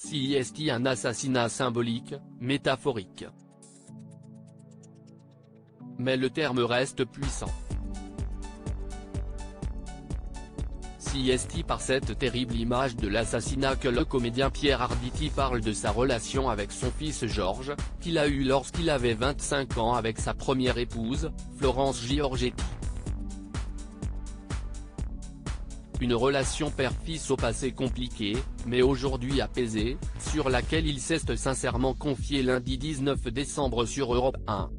CIST, un assassinat symbolique, métaphorique. Mais le terme reste puissant. CIST, par cette terrible image de l'assassinat que le comédien Pierre Arditi parle de sa relation avec son fils Georges, qu'il a eu lorsqu'il avait 25 ans avec sa première épouse, Florence Giorgetti. Une relation père-fils au passé compliqué, mais aujourd'hui apaisée, sur laquelle il s'est sincèrement confié lundi 19 décembre sur Europe 1.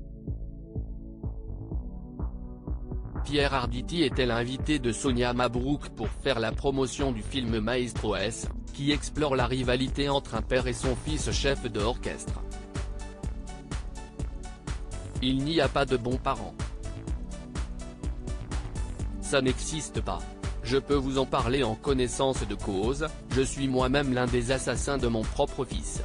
Pierre Arditi était l'invité de Sonia Mabrouk pour faire la promotion du film Maestro S, qui explore la rivalité entre un père et son fils chef d'orchestre. Il n'y a pas de bons parents. Ça n'existe pas. Je peux vous en parler en connaissance de cause, je suis moi-même l'un des assassins de mon propre fils.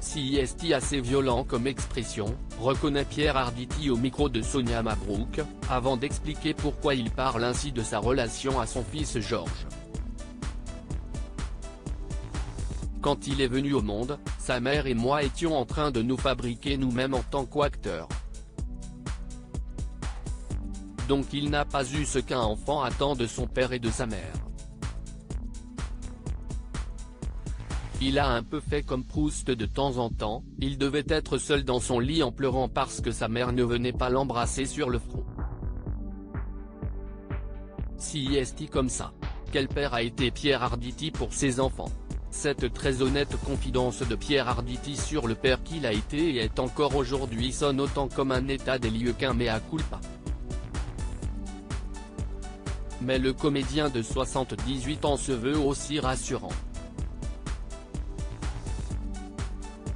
CIST, assez violent comme expression, reconnaît Pierre Arditi au micro de Sonia Mabrouk, avant d'expliquer pourquoi il parle ainsi de sa relation à son fils Georges. Quand il est venu au monde, sa mère et moi étions en train de nous fabriquer nous-mêmes en tant qu'acteurs. Donc il n'a pas eu ce qu'un enfant attend de son père et de sa mère. Il a un peu fait comme Proust de temps en temps, il devait être seul dans son lit en pleurant parce que sa mère ne venait pas l'embrasser sur le front. CIST comme ça. Quel père a été Pierre Arditi pour ses enfants? Cette très honnête confidence de Pierre Arditi sur le père qu'il a été et est encore aujourd'hui sonne autant comme un état des lieux qu'un mea culpa. Mais le comédien de 78 ans se veut aussi rassurant.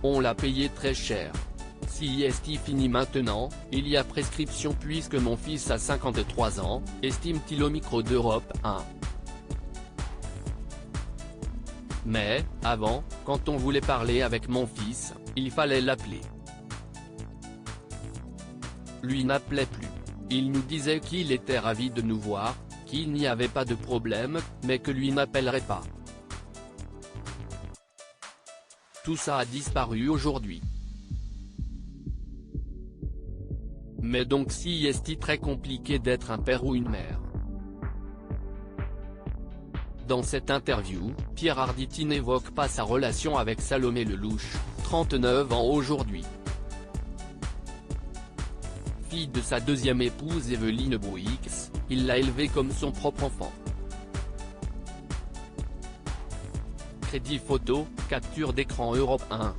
On l'a payé très cher. CIST finit maintenant, il y a prescription puisque mon fils a 53 ans, estime-t-il au micro d'Europe 1. Mais, avant, quand on voulait parler avec mon fils, il fallait l'appeler. Lui n'appelait plus. Il nous disait qu'il était ravi de nous voir, qu'il n'y avait pas de problème, mais que lui n'appellerait pas. Tout ça a disparu aujourd'hui. Mais donc si est-il très compliqué d'être un père ou une mère? Dans cette interview, Pierre Arditi n'évoque pas sa relation avec Salomé Lelouch, 39 ans aujourd'hui. Fille de sa deuxième épouse Evelyne Bouix, il l'a élevée comme son propre enfant. Crédit photo, capture d'écran Europe 1.